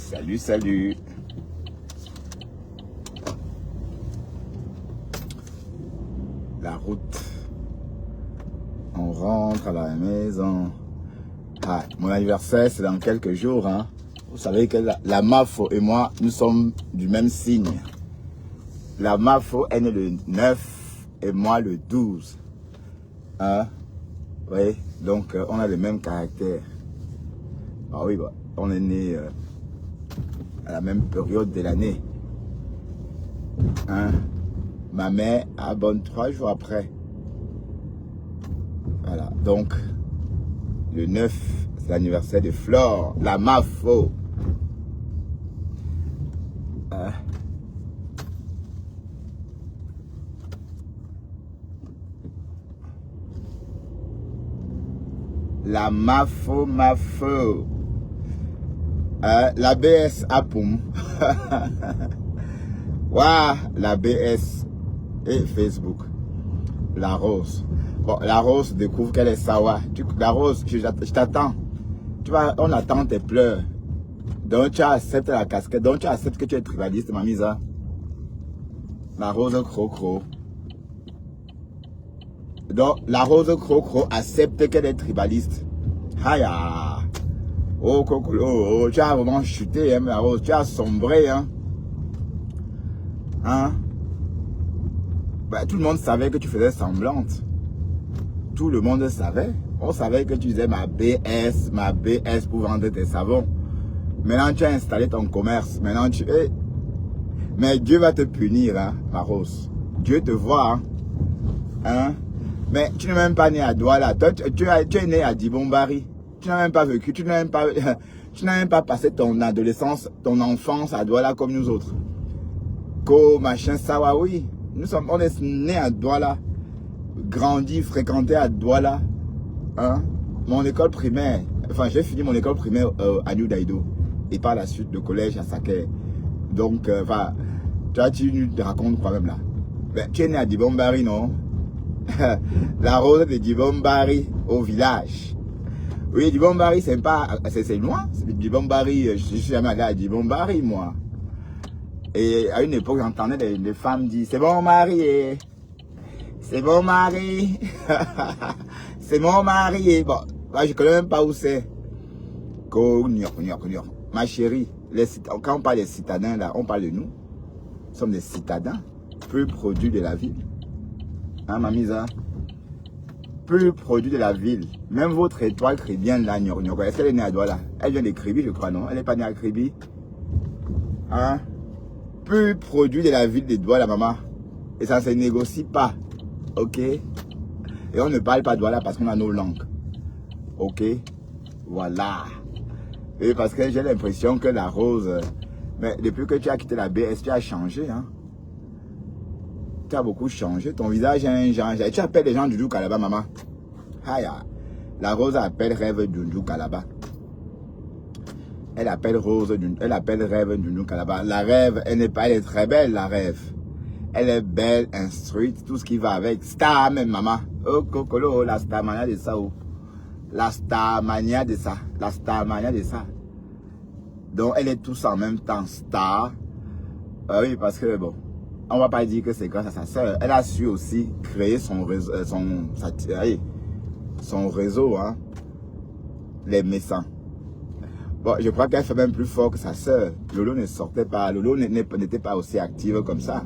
Salut, salut. La route. On rentre à la maison. Ah, mon anniversaire, c'est dans quelques jours. Hein. Vous savez que la Mafo et moi, nous sommes du même signe. La Mafo est née le 9 et moi le 12. Hein? Oui, donc on a le même caractère. Ah oui, bah, on est né à la même période de l'année. Hein? Ma mère abonne 3 jours après. Voilà, donc le 9, c'est l'anniversaire de Flore, la Mafo. La Mafo. La BS Apum. Waouh, la BS et Facebook. La Rose. Bon, la Rose découvre qu'elle est sawa. La Rose, je t'attends. Tu vois, on attend tes pleurs. Donc tu acceptes la casquette. Donc tu acceptes que tu es tribaliste, ma mise. La Rose Crocro. Donc la Rose Crocro accepte qu'elle est tribaliste. Haya. Oh Cocolo, oh, tu as vraiment chuté, hein, la Rose. Tu as sombré, hein. Hein? Ben, tout le monde savait que tu faisais semblante. Tout le monde savait. On savait que tu disais ma BS pour vendre tes savons. Maintenant, tu as installé ton commerce. Maintenant, tu es... Mais Dieu va te punir, hein, ma Rose. Dieu te voit, hein. Hein? Mais tu n'es même pas né à Douala. Toi, tu es né à Dibombari. Tu n'as même pas vécu. Tu n'as même pas passé ton adolescence, ton enfance à Douala comme nous autres. Ko, machin, sawa, oui. On est né à Douala. Grandi, fréquenté à Douala. Hein? Mon école primaire, enfin j'ai fini mon école primaire à New Daido et par la suite le collège à Saké. Donc, tu te racontes quoi même là? Ben, tu es né à Dibombari, non? La Rose de Dibombari au village. Oui, Dibombari, c'est pas, c'est loin. Dibombari, je suis jamais allé à Dibombari, moi. Et à une époque, j'entendais les femmes dire, c'est bon mari, c'est bon mari, c'est mon mari. Bon, là, je connais même pas où c'est. Ma chérie, quand on parle des citadins, là, on parle de nous. Nous sommes des citadins, peu produits de la ville. Hein, ma mise, hein? Peu produits de la ville. Même votre étoile chrétienne, là, est-ce qu'elle est née à Douala? Elle vient de Kribi, je crois, non? Elle n'est pas née à Kribi. Hein? Peu produit de la ville de Douala, maman. Et ça ne se négocie pas. Ok? Et on ne parle pas Douala parce qu'on a nos langues. Ok? Voilà. Et parce que j'ai l'impression que la Rose... Mais depuis que tu as quitté la BS, tu as changé, hein? Tu as beaucoup changé. Ton visage a un genre. Tu appelles les gens du Kalaba, maman. Haya. La Rose appelle Rêve du Kalaba. Elle appelle Rêve du Kalaba. La Rêve, elle n'est pas, elle est très belle, la Rêve. Elle est belle, instruite, tout ce qui va avec. Star même, maman. Oh, Cocolo, la starmania de ça. Oh. La starmania de ça. La starmania de ça. Donc, elle est tous en même temps star. Oui, parce que, bon, on va pas dire que c'est grâce à sa soeur. Elle a su aussi créer son réseau, son réseau, hein. Les Messants. Bon, je crois qu'elle fait même plus fort que sa soeur. Lolo ne sortait pas. Lolo n'était pas aussi active comme ça.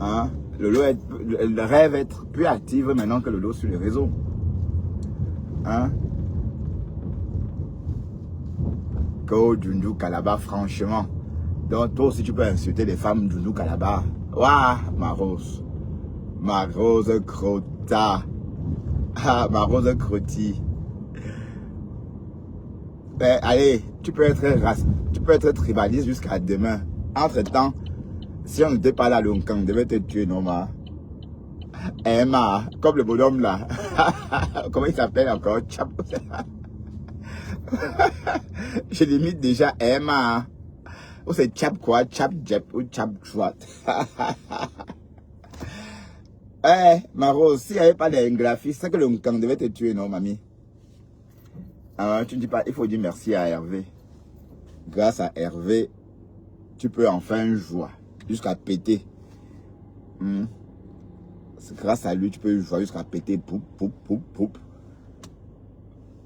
Hein? Lolo elle rêve être plus active maintenant que Lolo sur les réseaux. Hein? Ko Djundou Kalaba, franchement. Donc toi aussi tu peux insulter les femmes Djundou Kalaba. Waouh, ma Rose. Ma Rose Crota. Ah, ma Rose Croti. Ben, allez, tu peux être tribaliste jusqu'à demain. Entre-temps, si on n'était pas là, l'Onkang devait te tuer, non, ma. Emma, comme le bonhomme là. Comment il s'appelle encore? Chap. Je limite déjà Emma. Ou c'est Chap quoi? Chap Jep ou Chap Chouat. Eh, ma Rose, s'il n'y avait pas des graphistes, c'est que l'Onkang devait te tuer, non, mamie? Tu ne dis pas, il faut dire merci à Hervé. grâce à Hervé, tu peux enfin jouer jusqu'à péter. Grâce à lui, tu peux jouer jusqu'à péter. Poup, poup, poup, poup.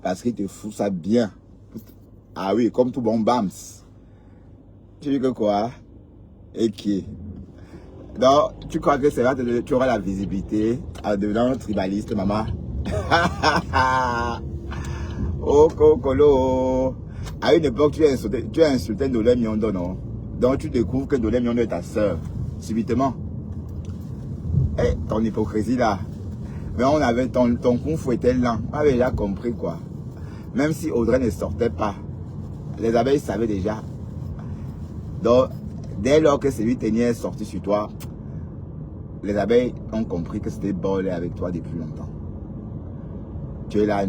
Parce qu'il te fout ça bien. Ah oui, comme tout bon Bams. Tu dis que quoi? Et qui? Donc, tu crois que c'est là que tu auras la visibilité en devenant tribaliste, maman? Oh, Kokolo. À une époque, tu as insulté Dolé Miondo, non? Donc, tu découvres que Dolé Miondo est ta soeur. Subitement. Eh, ton hypocrisie là. Mais on avait ton kung fu était lent. On avait déjà compris quoi. Même si Audrey ne sortait pas, les abeilles savaient déjà. Donc, dès lors que celui tenait sorti sur toi, les abeilles ont compris que c'était bolé avec toi depuis longtemps. Tu es là,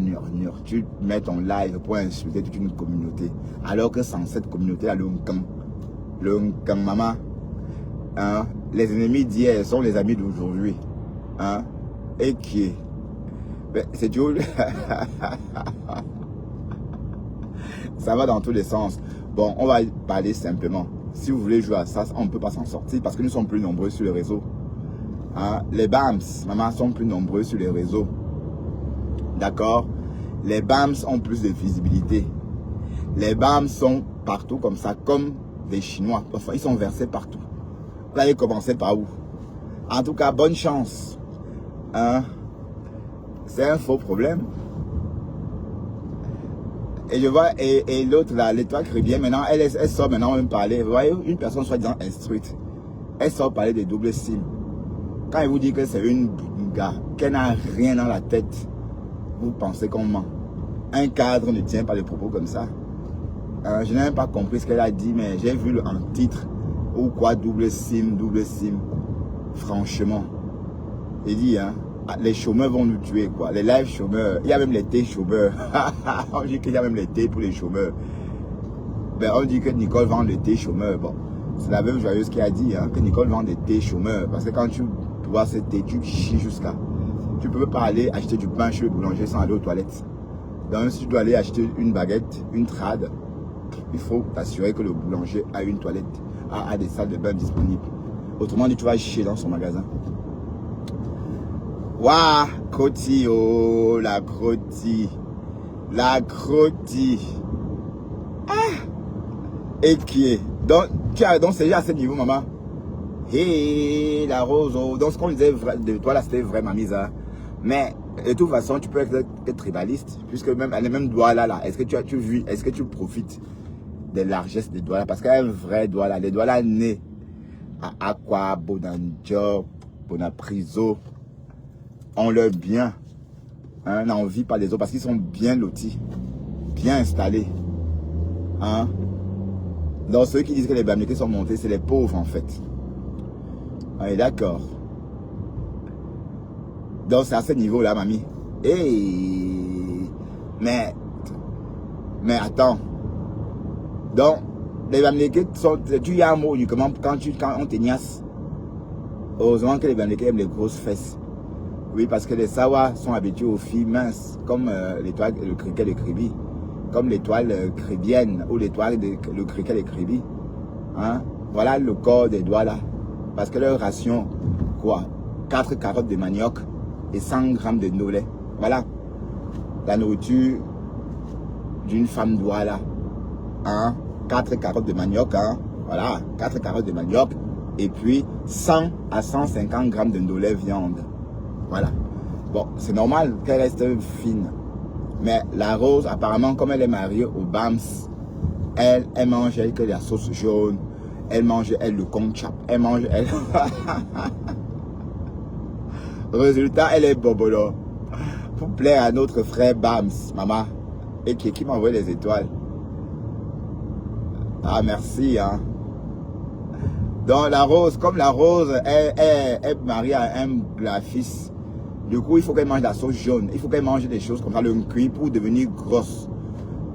tu mets ton live pour insulter toute une communauté. Alors que sans cette communauté-là, le Nkang, maman, hein, les ennemis d'hier sont les amis d'aujourd'hui. Hein, et qui est? C'est du... Ça va dans tous les sens. Bon, on va parler simplement. Si vous voulez jouer à ça, on ne peut pas s'en sortir parce que nous sommes plus nombreux sur les réseaux. Hein? Les BAMS, maman, sont plus nombreux sur les réseaux. D'accord? Les BAMS ont plus de visibilité. Les BAMS sont partout comme ça, comme des Chinois. Enfin, ils sont versés partout. Vous allez commencer par où? En tout cas, bonne chance. Hein? C'est un faux problème. Et je vois, et l'autre là, l'étoile chrétienne, maintenant, elle sort maintenant même parler. Vous voyez, une personne soi-disant instruite. Elle sort parler de double SIM. Quand elle vous dit que c'est une gars, qu'elle n'a rien dans la tête, vous pensez qu'on ment. Un cadre ne tient pas les propos comme ça. Je n'ai même pas compris ce qu'elle a dit, mais j'ai vu un titre. Ou quoi, double SIM. Franchement. Il dit, hein. Les chômeurs vont nous tuer, quoi. Les live chômeurs. Il y a même les thés chômeurs. On dit qu'il y a même les thés pour les chômeurs. Ben, on dit que Nicole vend le thé chômeur. Bon, c'est la même joyeuse qui a dit hein, que Nicole vend des thés chômeurs. Parce que quand tu bois ce thé, tu chies jusqu'à. Tu ne peux pas aller acheter du pain chez le boulanger sans aller aux toilettes. Donc, si tu dois aller acheter une baguette, une trade, il faut t'assurer que le boulanger a une toilette, a des salles de bain disponibles. Autrement dit, tu vas chier dans son magasin. Waouh, Croti, oh, la Croti. Ah, et qui est? Donc, c'est déjà à ce niveau, maman. Hé, la rose, oh. Donc, ce qu'on disait de toi, là, c'était vraiment mise, hein. Mais, de toute façon, tu peux être tribaliste, puisque même, les mêmes doigts là, est-ce que est-ce que tu profites des largesses des doigts là? Parce qu'il y a un vrai doigt là, les doigts là nés à Aqua, Bonanjo, Bonapriso. On leur bien, hein, n'envie pas les autres parce qu'ils sont bien lotis, bien installés. Hein? Donc ceux qui disent que les Bamileke sont montés, c'est les pauvres en fait. On est d'accord. Donc c'est à ce niveau-là, mamie. Mais attends. Donc, les Bamileke sont... Tu y as un mot uniquement quand on t'ignace. Heureusement que les Bamileke aiment les grosses fesses. Oui, parce que les Sawa sont habitués aux filles minces, comme l'étoile, le criquet de Kribi, comme l'étoile cribienne ou l'étoile, le criquet de Kribi. Hein? Voilà le corps des doigts là. Parce que leur ration, quoi? 4 carottes de manioc et 100 grammes de nolet. Voilà. La nourriture d'une femme doigt là. Hein? 4 carottes de manioc, hein? Voilà. 4 carottes de manioc. Et puis 100 à 150 grammes de nolet viande. Voilà. Bon, c'est normal qu'elle reste fine. Mais la rose, apparemment, comme elle est mariée au BAMS, elle mange elle que la sauce jaune. Elle mange elle le conchap. Elle mange elle. Résultat, elle est bobolo. Pour plaire à notre frère BAMS, maman. Et qui m'envoie les étoiles. Ah, merci, hein. Donc la rose, comme la rose est mariée à un fils. Du coup, il faut qu'elle mange la sauce jaune. Il faut qu'elle mange des choses comme ça, le cuit pour devenir grosse.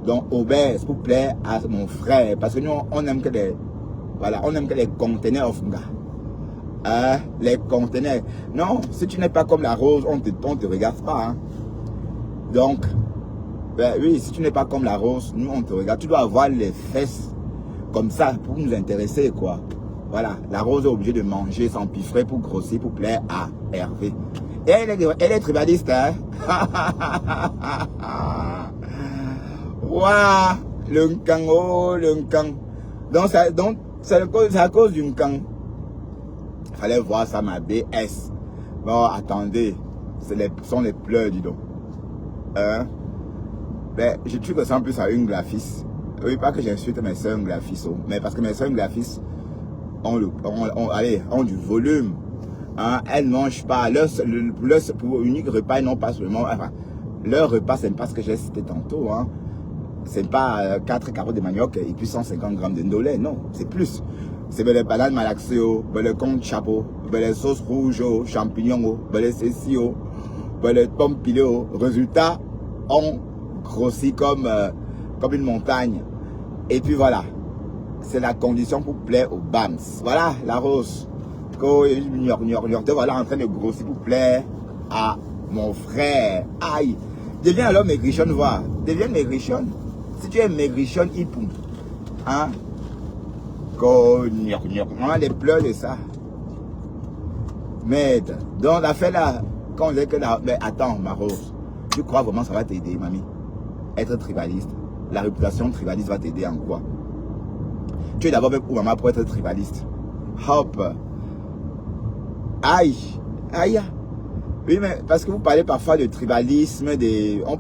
Donc, obèse, pour plaire à mon frère. Parce que nous, on aime que les... Voilà, on aime que les conteneurs of gars. Hein, les conteneurs. Non, si tu n'es pas comme la rose, on te regarde pas. Hein. Donc, ben oui, si tu n'es pas comme la rose, nous, on te regarde. Tu dois avoir les fesses comme ça, pour nous intéresser, quoi. Voilà, la Rose est obligée de manger, s'empiffrer pour grossir, pour plaire à Hervé. Et elle est tribaliste, hein. Waouh, le Nkang, oh, le Nkang. Donc c'est à cause du Nkang. Fallait voir ça, ma BS. Bon, attendez, ce sont les pleurs, dis donc. Hein? Ben, je trouve que ça en plus à une graphiste. Oui, pas que j'insulte mes soeurs graphistes, mais parce que mes soeurs graphistes ont du volume. Hein? Elles ne mangent pas. Pour unique repas, ils n'ont pas seulement. Enfin, leur repas, c'est pas ce que j'ai cité tantôt. Hein? C'est pas 4 carottes de manioc et puis 150 grammes de ndolé. Non, c'est plus. C'est les bananes malaxées, les conches chapeau, les sauces rouges, champignons, les cécis, les pommes pilées. Résultat, on grossit comme une montagne. Et puis voilà. C'est la condition pour plaire aux BAMS. Voilà, la Rose. Voilà, en train de grossir pour plaire à mon frère. Aïe. Deviens alors maigrichonne, voir. Deviens maigrichonne. Si tu es maigrichonne, il poum. Hein? On a des pleurs de ça. Merde. Donc, l'affaire là, quand on dit que la. Mais attends, ma Rose. Tu crois vraiment que ça va t'aider, mamie? Être tribaliste. La réputation tribaliste va t'aider en quoi? Tu es d'abord même où maman pour être tribaliste. Hop. Aïe. Aïe. Oui, mais parce que vous parlez parfois de tribalisme,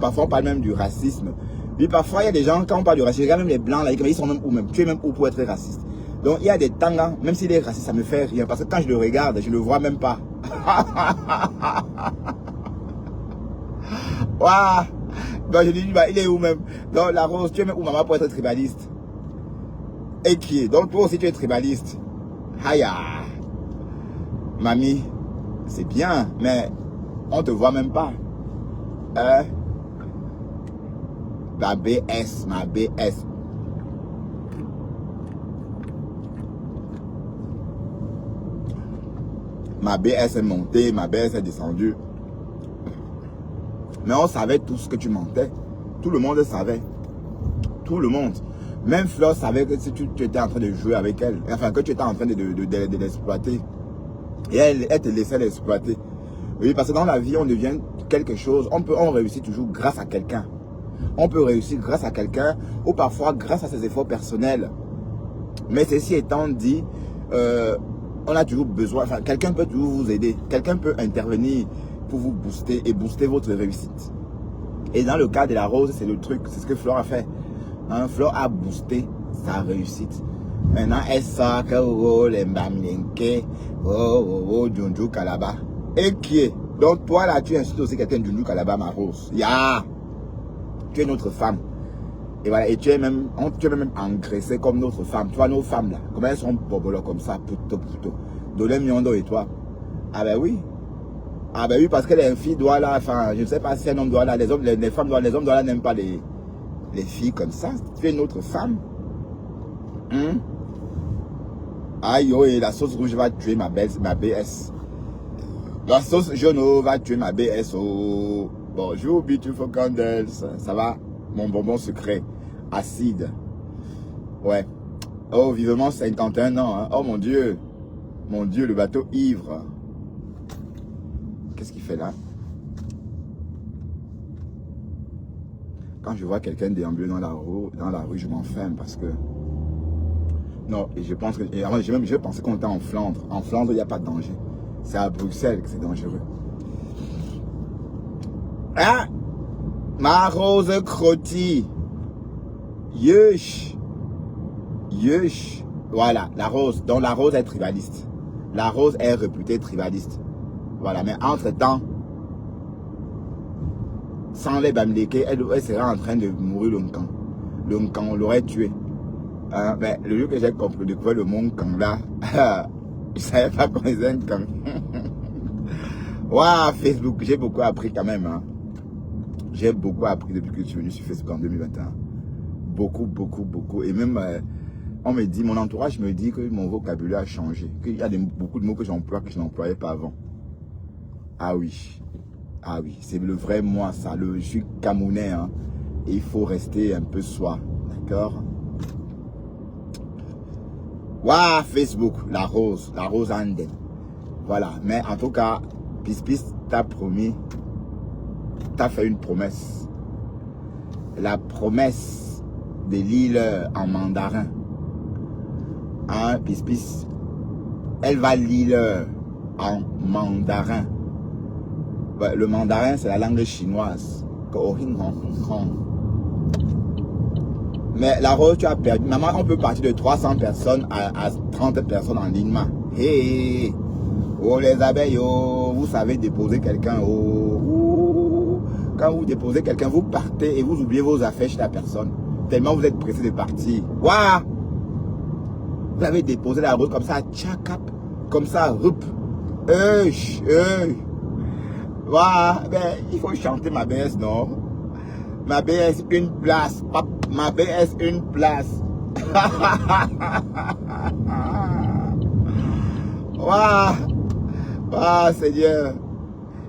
parfois on parle même du racisme. Oui, parfois il y a des gens, quand on parle du racisme, regarde même les blancs là, ils sont même où même. Tu es même où pour être raciste. Donc il y a des tangas, même s'il est raciste, ça me fait rien. Parce que quand je le regarde, je le vois même pas. Waouh. Donc je dis, bah, il est où même? Donc la Rose, tu es même où maman pour être tribaliste? Et qui est? Donc toi aussi tu es tribaliste. Haya. Mamie, c'est bien, mais on te voit même pas. Hein? Ma BS, ma BS. Ma BS est montée, ma BS est descendue. Mais on savait tout ce que tu mentais. Tout le monde savait. Tout le monde. Même Fleur savait que si tu étais en train de jouer avec elle, enfin que tu étais en train de l'exploiter. Et elle te laissait l'exploiter. Oui, parce que dans la vie, on devient quelque chose. On réussit toujours grâce à quelqu'un. On peut réussir grâce à quelqu'un ou parfois grâce à ses efforts personnels. Mais ceci étant dit, on a toujours besoin, enfin quelqu'un peut toujours vous aider. Quelqu'un peut intervenir pour vous booster et booster votre réussite. Et dans le cas de la Rose, c'est le truc, c'est ce que Fleur a fait. Hein, Fleur a boosté sa réussite. Maintenant, elle sort que les Mbamlenke, Djundju Kalaba. Et qui est? Donc toi là, tu insultes aussi quelqu'un de Djundju Kalaba, ma Rose. Ya! Tu es notre femme. Et voilà, et tu es même engraissé comme notre femme. Tu vois nos femmes là, comment elles sont bobolo comme ça, puto. Dolem Miondo et toi. Ah ben oui. Ah ben oui, parce que les filles doivent là, enfin, je ne sais pas si un homme doit là, les hommes doivent là n'aiment pas les filles comme ça. Tu es notre femme. Hein? Aïe, oh, et la sauce rouge va tuer ma BS. La sauce jaune va tuer ma BS. Oh. Bonjour, beautiful candles. Ça va? Mon bonbon secret. Acide. Ouais. Oh, vivement 51 ans. Hein. Oh mon Dieu. Mon Dieu, le bateau ivre. Qu'est-ce qu'il fait là? Quand je vois quelqu'un déambuler dans la rue, je m'enferme parce que... Non, et je pense que... Je pensais qu'on était en Flandre. En Flandre, il n'y a pas de danger. C'est à Bruxelles que c'est dangereux. Ah! Ma Rose Crotti. Yush. Voilà, la Rose. Donc la Rose est tribaliste. La Rose est réputée tribaliste. Voilà, mais entre-temps, sans les Bamileke, elle serait en train de mourir le Nkan. Le Nkan, on l'aurait tué. Mais le lieu que j'ai compris de quoi le mot Nkan là, je savais pas qu'on faisait un Nkan. Waouh, Facebook, j'ai beaucoup appris quand même. Hein. J'ai beaucoup appris depuis que je suis venu sur Facebook en 2021. Beaucoup. Et même, on me dit, mon entourage me dit que mon vocabulaire a changé. Qu'il y a beaucoup de mots que j'emploie que je n'employais pas avant. Ah oui, c'est le vrai moi, ça. Je suis camerounais, hein. Et il faut rester un peu soi, d'accord? Waouh, Facebook, la rose Anden. Voilà, mais en tout cas, Pis t'a promis, t'as fait une promesse. La promesse de l'île en mandarin. Hein, Pis, elle va lire en mandarin. Le mandarin, c'est la langue chinoise. Mais la rose, tu as perdu. Maman, on peut partir de 300 personnes à 30 personnes en ligne. Hey, oh les abeilles, oh, vous savez déposer quelqu'un. Oh, quand vous déposez quelqu'un, vous partez et vous oubliez vos affaires chez la personne. Tellement vous êtes pressé de partir. Waouh! Vous avez déposé la rose comme ça, tchakap, comme ça, rup. Waouh! Ben, il faut chanter ma BS, non? Ma BS, une place. Ma BS, une place. Waouh! Waouh, Seigneur.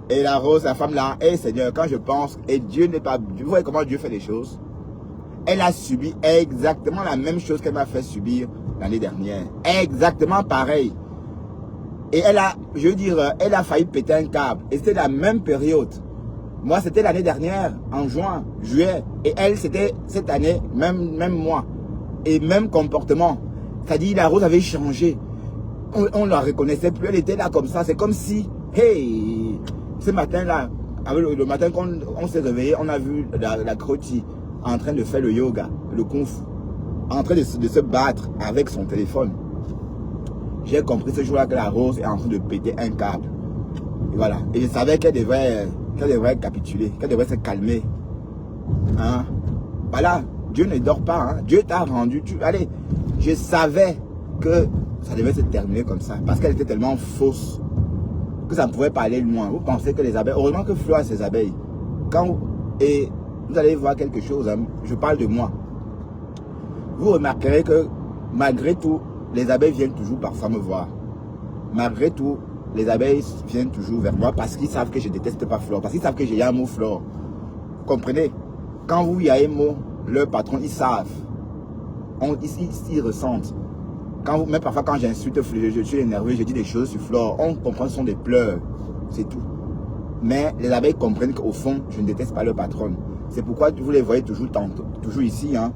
Et la rose, la femme là, et Seigneur, quand je pense, et Dieu n'est pas... Vous voyez comment Dieu fait les choses? Elle a subi exactement la même chose qu'elle m'a fait subir l'année dernière. Exactement pareil. Et elle a, je veux dire, elle a failli péter un câble. Et c'était la même période. Moi, c'était l'année dernière, en juin, juillet. Et elle, c'était cette année, même mois. Et même comportement. C'est-à-dire, la rose avait changé. On ne la reconnaissait plus. Elle était là comme ça. C'est comme si, hey, ce matin-là, le matin qu'on s'est réveillé, on a vu la Croti en train de faire le yoga, le kung fu, en train de se battre avec son téléphone. J'ai compris ce jour-là que la rose est en train de péter un câble. Et voilà. Et je savais qu'elle devrait capituler, qu'elle devrait se calmer. Hein? Voilà. Dieu ne dort pas. Hein? Dieu t'a rendu. Allez, je savais que ça devait se terminer comme ça. Parce qu'elle était tellement fausse que ça ne pouvait pas aller loin. Vous pensez que les abeilles... Heureusement que Flo a ses abeilles. Et vous allez voir quelque chose. Hein? Je parle de moi. Vous remarquerez que malgré tout, les abeilles viennent toujours parfois me voir. Malgré tout, les abeilles viennent toujours vers moi parce qu'ils savent que je ne déteste pas Flore. Parce qu'ils savent que j'ai un mot Flore. Vous comprenez? Quand vous y a un mot, leurs patrons, ils savent. Ils ressentent. Même parfois quand j'insulte, je suis énervé, je dis des choses sur Flore. On comprend que ce sont des pleurs. C'est tout. Mais les abeilles comprennent qu'au fond, je ne déteste pas leur patronne. C'est pourquoi vous les voyez toujours ici. Hein.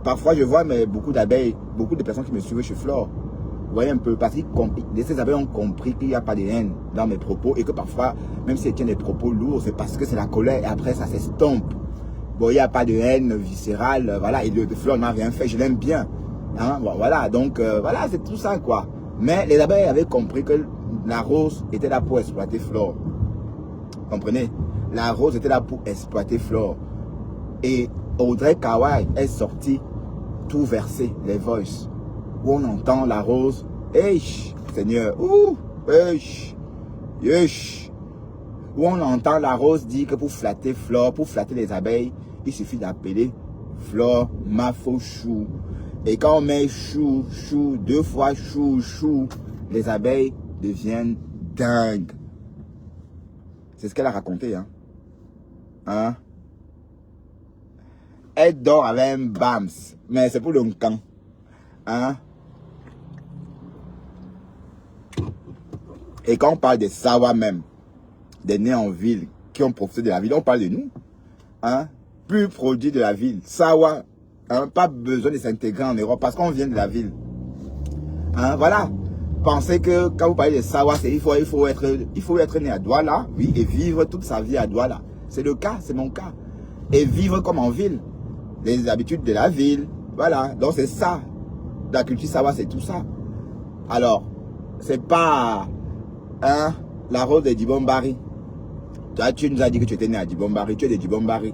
Parfois, je vois beaucoup d'abeilles, beaucoup de personnes qui me suivent chez Flore. Vous voyez un peu, parce que ces abeilles ont compris qu'il n'y a pas de haine dans mes propos et que parfois, même si elles tiennent des propos lourds, c'est parce que c'est la colère et après ça s'estompe. Bon, il n'y a pas de haine viscérale, voilà, et de Flore n'a rien fait, je l'aime bien. Hein, bon, voilà, donc voilà, c'est tout ça quoi. Mais les abeilles avaient compris que la rose était là pour exploiter Flore. Comprenez? La rose était là pour exploiter Flore. Et Audrey Kawai est sortie tout versé, les voices, où on entend la rose, hey, Seigneur, où on entend la rose dire que pour flatter Flore, pour flatter les abeilles, il suffit d'appeler Flore ma faux chou. Et quand on met chou, deux fois chou, les abeilles deviennent dingues. C'est ce qu'elle a raconté, hein. Hein? Elle dort avec un bams, mais c'est pour le camp. Hein? Et quand on parle des Sawa même, des nés en ville, qui ont profité de la ville, on parle de nous. Hein? Plus produit de la ville. Sawa, hein? Pas besoin de s'intégrer en Europe parce qu'on vient de la ville. Hein? Voilà. Pensez que quand vous parlez de Sawa, il faut être né à Douala, oui, et vivre toute sa vie à Douala. C'est le cas, c'est mon cas. Et vivre comme en ville. Les habitudes de la ville, voilà, donc c'est ça, la culture Sawa, c'est tout ça. Alors, c'est pas, hein, la rose de Djibombari. Tu nous as dit que tu étais né à Djibombari, tu es de Djibombari,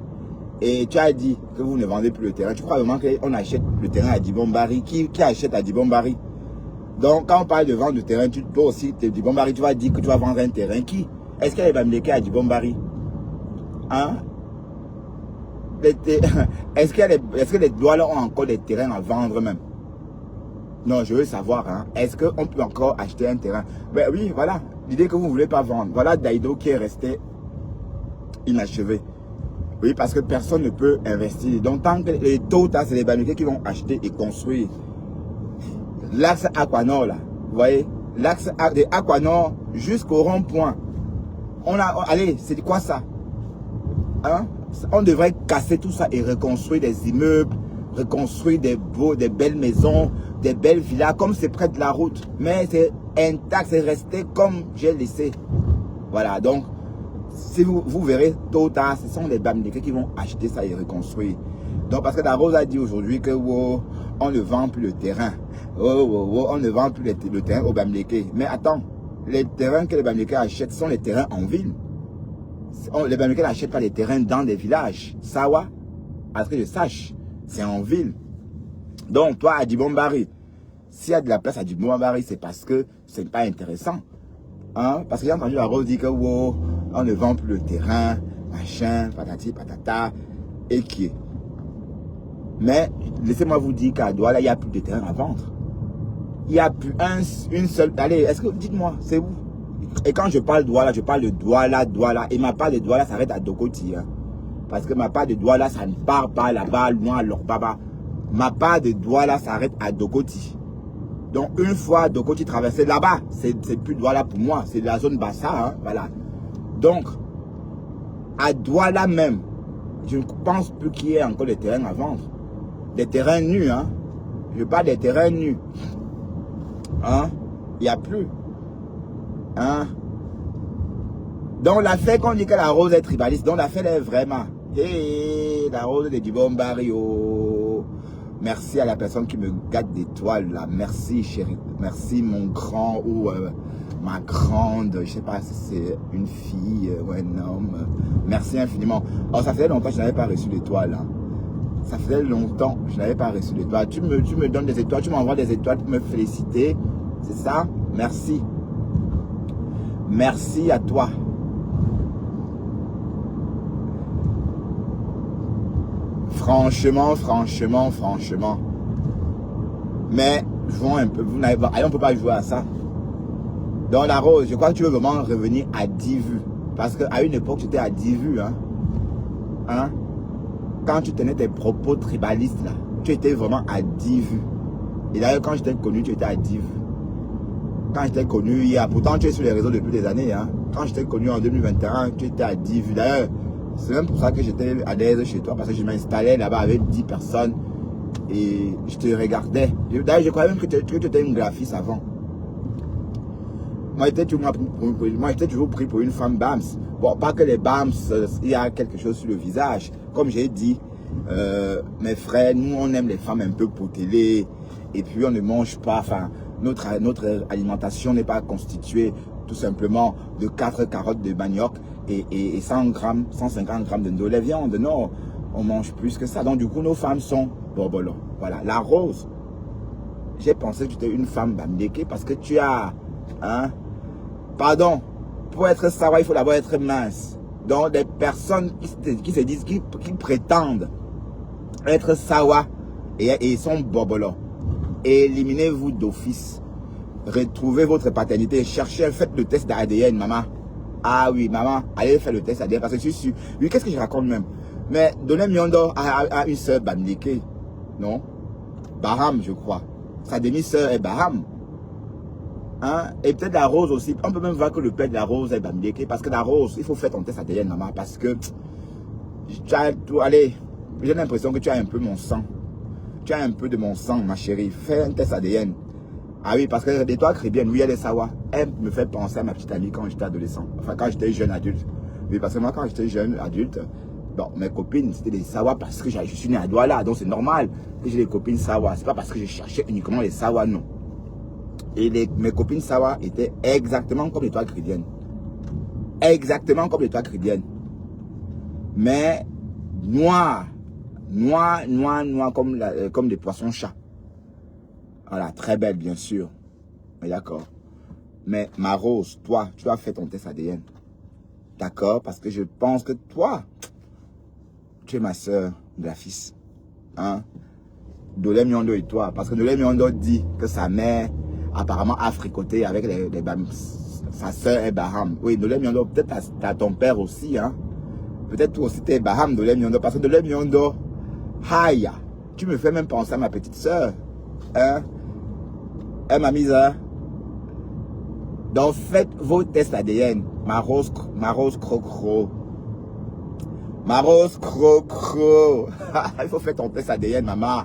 et tu as dit que vous ne vendez plus le terrain. Tu crois vraiment qu'on achète le terrain à Djibombari? Qui achète à Djibombari? Donc, quand on parle de vendre le terrain, toi aussi, tu es Djibombari, tu vas dire que tu vas vendre un terrain. Qui? Est-ce qu'il y a des Bamileke à Djibombari? Hein? Est-ce que les douanes ont encore des terrains à vendre même? Non, je veux savoir, hein, est-ce qu'on peut encore acheter un terrain? Ben oui, voilà, l'idée que vous ne voulez pas vendre. Voilà Daido qui est resté inachevé. Oui, parce que personne ne peut investir. Donc, tant que les taux, c'est les Bamileke qui vont acheter et construire. l'axe Aquanor là, vous voyez, l'axe de Aquanor jusqu'au rond-point. Allez, c'est quoi ça? Hein? On devrait casser tout ça et reconstruire des immeubles, reconstruire des belles maisons, des belles villas, comme c'est près de la route. Mais c'est intact, c'est resté comme j'ai laissé. Voilà, donc, si vous verrez, tôt ou tard, ce sont les Bamileke qui vont acheter ça et reconstruire. Donc, parce que la Rose a dit aujourd'hui que wow, on ne vend plus le terrain. On ne vend plus le terrain aux Bamileke. Mais attends, les terrains que les Bamileke achètent sont les terrains en ville. Les Bamileke n'achètent pas les terrains dans des villages. Sawa, à ce que je sache, c'est en ville. Donc, toi, à Dibombari, s'il y a de la place à Dibombari, c'est parce que c'est pas intéressant. Hein? Parce que j'ai entendu la Rose dire que wow, on ne vend plus le terrain, machin, patati, patata, et qui est. Mais laissez-moi vous dire qu'à Douala, il n'y a plus de terrain à vendre. Il n'y a plus une seule. Allez, est-ce que dites-moi, c'est où? Et quand je parle Douala, je parle de Douala. Et ma part de Douala s'arrête à Dokoti. Hein. Parce que ma part de Douala, ça ne part pas là-bas, loin à Lorbaba. Ma part de Douala s'arrête à Dokoti. Donc une fois Dokoti traversé là-bas, c'est plus Douala pour moi, c'est la zone Bassa, hein, voilà. Donc, à Douala même, je ne pense plus qu'il y ait encore des terrains à vendre. Des terrains nus, hein. Je parle des terrains nus. Hein? Il n'y a plus. Hein? Donc l'affaire qu'on dit que la Rose est tribaliste, donc l'affaire est vraiment. Hey, la Rose de Dibombari, oh. Merci à la personne qui me gâte d'étoiles là. Merci chérie. Merci mon grand ou ma grande. Je sais pas si c'est une fille ou un homme. Merci infiniment. Oh, ça faisait longtemps que je n'avais pas reçu d'étoiles. Hein. Ça faisait longtemps que je n'avais pas reçu d'étoiles. Tu me donnes des étoiles, tu m'envoies des étoiles pour me féliciter. C'est ça? Merci. Merci à toi. Franchement. Mais jouons un peu. On ne peut pas jouer à ça. Dans la Rose, je crois que tu veux vraiment revenir à 10 vues. Parce qu'à une époque, tu étais à 10 vues. Hein? Quand tu tenais tes propos tribalistes, là, tu étais vraiment à 10 vues. Et d'ailleurs, quand je t'ai connu, tu étais à 10 vues. Quand je t'ai connu, pourtant tu es sur les réseaux depuis des années. Hein? Quand je t'ai connu en 2021, tu étais à 10 vues. D'ailleurs, c'est même pour ça que j'étais à l'aise chez toi, parce que je m'installais là-bas avec 10 personnes et je te regardais. D'ailleurs, je croyais même que tu étais une graphiste avant. Moi, j'étais toujours pris pour une femme BAMS. Bon, pas que les BAMS, il y a quelque chose sur le visage. Comme j'ai dit, mes frères, nous, on aime les femmes un peu potelées. Et puis, on ne mange pas, enfin, notre alimentation n'est pas constituée tout simplement de 4 carottes de manioc et 100 grammes, 150 grammes de lait viande. Non, on mange plus que ça. Donc, du coup, nos femmes sont borbolo. Voilà, la Rose. J'ai pensé que tu étais une femme bamileke parce que tu as... Hein, pardon, pour être sawa, il faut d'abord être mince. Donc, des personnes qui se disent, qui prétendent être sawa et sont borbolo. Éliminez-vous d'office. Retrouvez votre paternité. Cherchez, faites le test d'ADN, maman. Ah oui, maman, allez faire le test d'ADN parce que je suis sûr. Oui, qu'est-ce que je raconte même? Mais Dolé Miondo a une sœur bamileke. Non? Baham, je crois. Sa demi-sœur est Baham. Hein? Et peut-être la Rose aussi. On peut même voir que le père de la Rose est bamileke. Parce que la Rose, il faut faire ton test ADN, maman. Parce que tu as tout. Allez, j'ai l'impression que tu as un peu mon sang. Tu as un peu de mon sang, ma chérie. Fais un test ADN. Ah oui, parce que l'étoile chrétienne, oui, elle est sawa. Elle me fait penser à ma petite amie quand j'étais adolescent. Enfin, quand j'étais jeune adulte. Oui, parce que moi, quand j'étais jeune adulte, bon, mes copines, c'était des sawa parce que je suis né à Douala. Donc, c'est normal que j'ai des copines sawa. C'est pas parce que je cherchais uniquement les sawa, non. Et mes copines sawa étaient exactement comme l'étoile chrétienne. Exactement comme l'étoile chrétienne. Mais noir comme des poissons-chats. Voilà, très belle, bien sûr. Mais d'accord. Mais ma Rose, toi, tu as fait ton test ADN. D'accord? Parce que je pense que toi, tu es ma soeur graphiste. Hein? Dolé Miondo et toi. Parce que Dolé Miondo dit que sa mère, apparemment, a fricoté avec les Baham. Sa soeur est Baham. Oui, Dolé Miondo, peut-être t'as ton père aussi. Hein? Peut-être toi aussi t'es Baham, Dolé Miondo. Parce que Dolé Miondo, Haya, tu me fais même penser à ma petite soeur. Hein? Elle m'a mise, hein. Donc, faites vos tests ADN. Ma rose crocro. Ma rose crocro. Il faut faire ton test ADN, maman.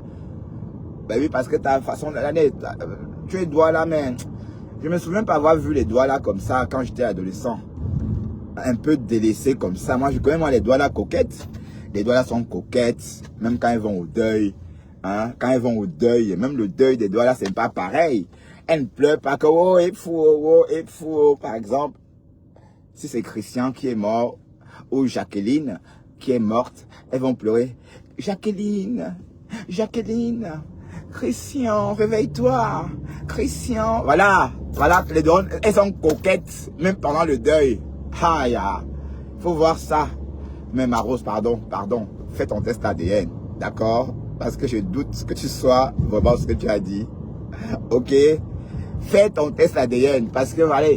Ben oui, parce que ta façon d'année, tu es doigt là, mais je me souviens pas avoir vu les doigts là comme ça quand j'étais adolescent. Un peu délaissé comme ça. Moi, je connais moi les doigts là coquettes. Les doigts là sont coquettes, même quand elles vont au deuil. Hein? Quand elles vont au deuil, même le deuil des doigts là, c'est pas pareil. Elles ne pleurent pas que oh, et fou, oh, et fou, oh. Par exemple, si c'est Christian qui est mort ou Jacqueline qui est morte, elles vont pleurer. Jacqueline, Jacqueline, Christian, réveille-toi. Christian, voilà, voilà, les doigts, elles sont coquettes, même pendant le deuil. Aïe, faut voir ça. Mais ma rose, pardon, fais ton test ADN, d'accord? Parce que je doute que tu sois vraiment ce que tu as dit. Ok? Fais ton test ADN parce que voilà,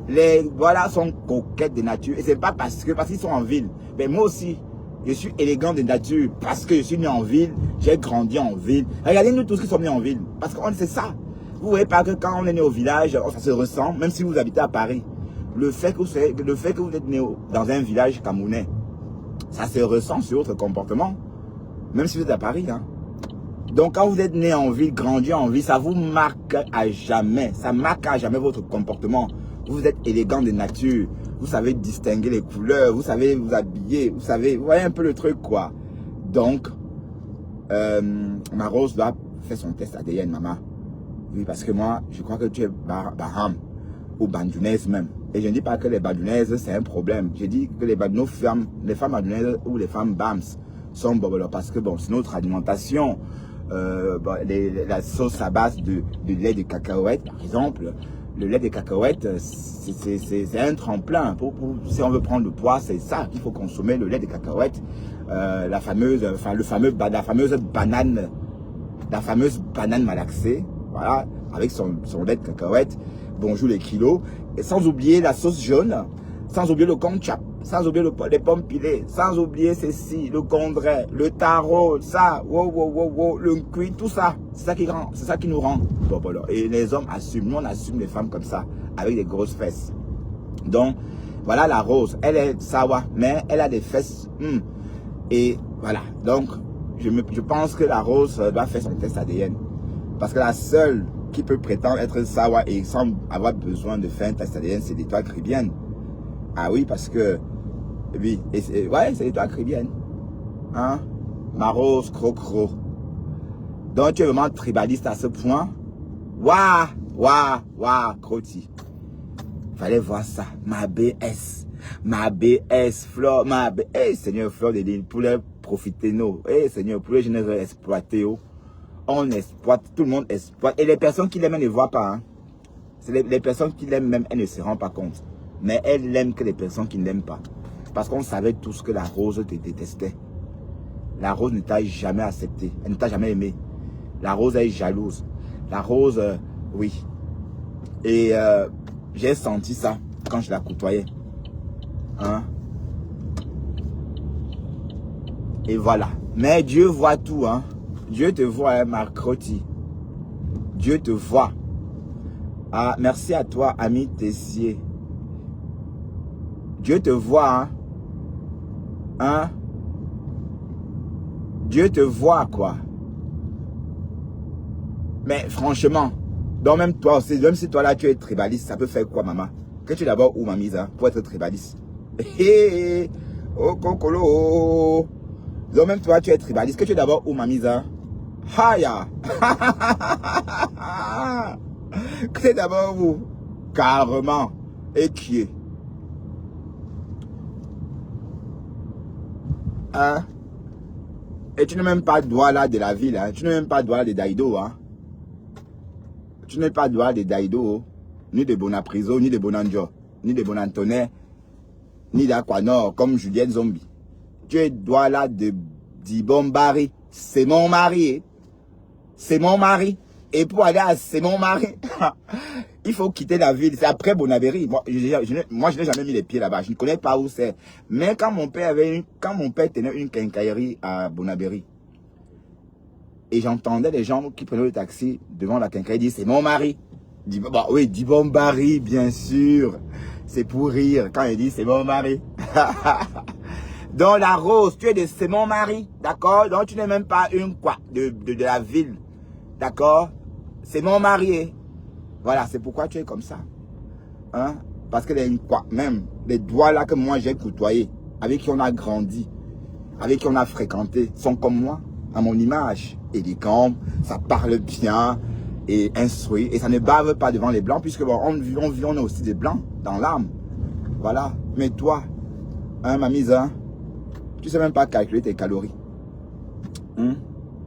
les voilà sont coquettes de nature et c'est pas parce qu'ils sont en ville. Mais moi aussi, je suis élégant de nature parce que je suis né en ville, j'ai grandi en ville. Regardez-nous tous qui sommes nés en ville parce qu'on sait ça. Vous voyez pas que quand on est né au village, ça se ressent, même si vous habitez à Paris. Le fait que vous êtes né dans un village camerounais, ça se ressent sur votre comportement, même si vous êtes à Paris. Hein. Donc, quand vous êtes né en ville, grandi en ville, ça vous marque à jamais. Ça marque à jamais votre comportement. Vous êtes élégant de nature. Vous savez distinguer les couleurs. Vous savez vous habiller. Vous voyez un peu le truc, quoi. Donc, ma rose doit faire son test ADN, maman. Oui, parce que moi, je crois que tu es Baham ou Bandounaise même. Et je ne dis pas que les Bandounaises, c'est un problème. Je dis que les femmes Bandounaises ou les femmes Bams sont bobolos. Parce que, bon, c'est notre alimentation. La sauce à base de lait de cacahuète, par exemple. Le lait de cacahuète, c'est un tremplin. Si on veut prendre le poids, c'est ça qu'il faut consommer, le lait de cacahuète. La fameuse banane malaxée, voilà, avec son lait de cacahuète. Bonjour les kilos. Et sans oublier la sauce jaune, sans oublier le conchap, sans oublier les pommes pilées, sans oublier ceci, le condré, le taro, ça, le cuit, tout ça. C'est ça qui nous rend bobolos. Et les hommes assument, nous on assume les femmes comme ça, avec des grosses fesses. Donc, voilà la rose, elle est sawa, mais elle a des fesses. Et voilà, donc, je pense que la rose doit faire son test ADN. Parce que la seule qui peut prétendre être sawa et sans avoir besoin de faire un test ADN, c'est l'étoile caribéenne. Ah oui, parce que, oui, ouais, c'est l'étoile caribéenne. Hein? Ma rose crocro. Donc, tu es vraiment tribaliste à ce point. Waouh, croti. Fallait voir ça. Ma BS, Fleur, hey, Seigneur, Fleur de l'île, pour les profiter, nous. Hey, Seigneur, pour les généreux exploiter, oh. On exploite, tout le monde exploite. Et les personnes qui l'aiment, elles ne voient pas. Hein. C'est les personnes qui l'aiment même, elles ne se rendent pas compte. Mais elles n'aiment que les personnes qui ne l'aiment pas. Parce qu'on savait tous que la rose te détestait. La rose ne t'a jamais accepté. Elle ne t'a jamais aimé. La rose est jalouse. La rose, oui. Et j'ai senti ça quand je la côtoyais. Hein? Et voilà. Mais Dieu voit tout, hein. Dieu te voit, hein, Marc-Croti. Dieu te voit. Ah, merci à toi, ami Tessier. Dieu te voit, hein. Hein? Dieu te voit, quoi. Mais franchement, donc même toi aussi, même si toi là tu es tribaliste, ça peut faire quoi, maman? Que tu es d'abord où, mamie, hein, pour être tribaliste? Oh, cocolo. Donc même toi tu es tribaliste, que tu es d'abord où, mamie, hein? Haya. Que tu es d'abord où? Carrément. Et qui est? Hein? Et tu n'es même pas Douala de la ville, hein? Tu n'es même pas Douala de Daïdo, hein? Tu n'es pas Douala de Daïdo, ni de Bonapriso, ni de Bonanjo, ni de Bonantonais, ni d'Aquanor, comme Juliette Zombie. Tu es Douala de Dibombari. C'est mon mari. C'est mon mari. Et pour aller à c'est mon mari, il faut quitter la ville. C'est après Bonabéry. Moi, je n'ai jamais mis les pieds là-bas. Je ne connais pas où c'est. Mais quand mon père tenait une quincaillerie à Bonabéry, et j'entendais les gens qui prenaient le taxi devant la quincaillerie dire c'est mon mari. Bon, oui, dit bon mari, bien sûr. C'est pour rire quand il dit c'est mon mari. Donc la Rose, tu es de c'est mon mari, d'accord? Donc tu n'es même pas une quoi de la ville, d'accord? C'est mon mari. Voilà, c'est pourquoi tu es comme ça. Hein? Parce que les quoi, même les doigts là que moi j'ai côtoyés, avec qui on a grandi, avec qui on a fréquenté, sont comme moi, à mon image. Élégant, ça parle bien et instruit. Et ça ne bave pas devant les blancs, puisque bon, on est aussi des blancs dans l'âme. Voilà. Mais toi, hein, ma mise, hein, tu ne sais même pas calculer tes calories. Hein?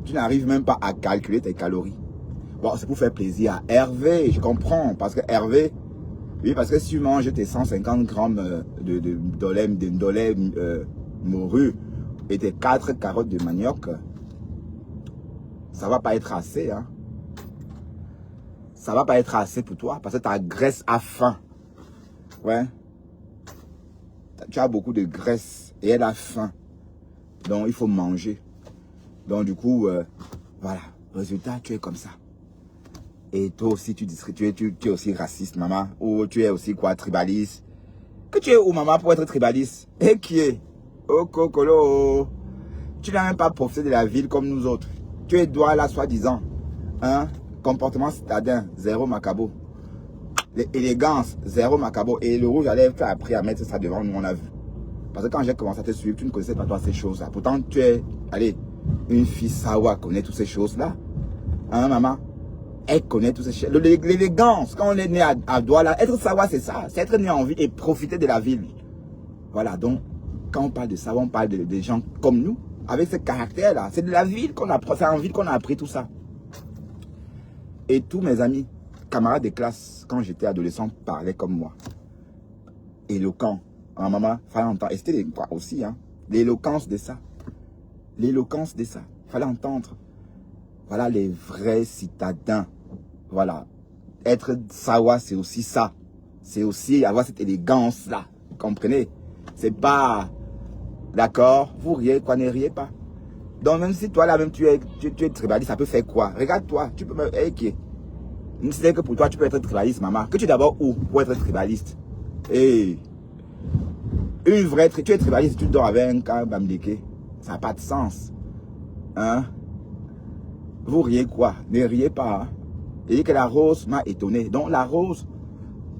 Tu n'arrives même pas à calculer tes calories. Bon, c'est pour faire plaisir à Hervé, je comprends. Parce que Hervé, oui, parce que si tu manges tes 150 grammes de lait morue et tes 4 carottes de manioc, ça va pas être assez. Hein? Ça va pas être assez pour toi parce que ta graisse a faim. Ouais. Tu as beaucoup de graisse et elle a faim. Donc, il faut manger. Donc, du coup, voilà. Résultat, tu es comme ça. Et toi aussi, tu es aussi raciste, maman. Ou tu es aussi quoi, tribaliste. Que tu es où, maman, pour être tribaliste? Et qui est? Oh, cocolo. Tu n'as même pas profité de la ville comme nous autres. Tu es Douala, soi-disant. Hein? Comportement citadin, zéro macabo. L'élégance, zéro macabo. Et le rouge à lèvres, tu as appris à mettre ça devant nous, on a vu. Parce que quand j'ai commencé à te suivre, tu ne connaissais pas toi ces choses-là. Pourtant, tu es, allez, une fille sawa connaît toutes ces choses-là. Hein, maman? Elle connaît toutes ces choses. L'élégance, quand on est né à Douala, être sawa, c'est ça. C'est être né en ville et profiter de la ville. Voilà, donc, quand on parle de ça, on parle de gens comme nous, avec ce caractère-là. C'est de la ville qu'on apprend, c'est en ville qu'on a appris tout ça. Et tous mes amis, camarades de classe, quand j'étais adolescent, parlaient comme moi. Éloquent. Hein, maman, fallait entendre. Et c'était quoi aussi, hein. L'éloquence de ça. L'éloquence de ça. Fallait entendre. Voilà les vrais citadins. Voilà. Être sawa, c'est aussi ça. C'est aussi avoir cette élégance-là. Vous comprenez? C'est pas... D'accord? Vous riez, quoi, ne riez pas. Donc, même si toi, là, même, tu es tribaliste, ça peut faire quoi? Regarde-toi. Tu peux me... Okay. C'est que pour toi, tu peux être tribaliste, maman. Que tu es d'abord où pour être tribaliste? Hey. Une vraie... Tu es tribaliste, tu dors avec un cas bamdeke. Ça n'a pas de sens. Hein? Vous riez quoi? Ne riez pas. Hein? Et dit que la Rose m'a étonné. Donc, la Rose...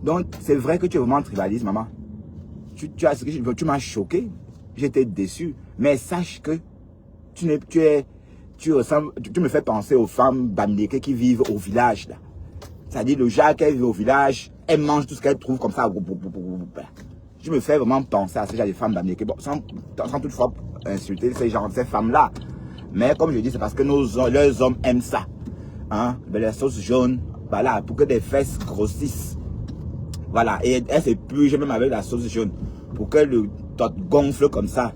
Donc, c'est vrai que tu es vraiment tribaliste, maman. Tu m'as choqué. J'étais déçu. Mais sache que tu me fais penser aux femmes bamdeke qui vivent au village, là. C'est-à-dire, le genre qu'elle vit au village, elle mange tout ce qu'elle trouve comme ça. Je me fais vraiment penser à ce genre de femmes bamdeke. Bon, sans toutefois insulter ces femmes-là. Mais comme je dis, c'est parce que leurs hommes aiment ça. Hein? La sauce jaune, voilà, pour que les fesses grossissent. Voilà, et elle se purge même avec la sauce jaune. Pour que le tot gonfle comme ça.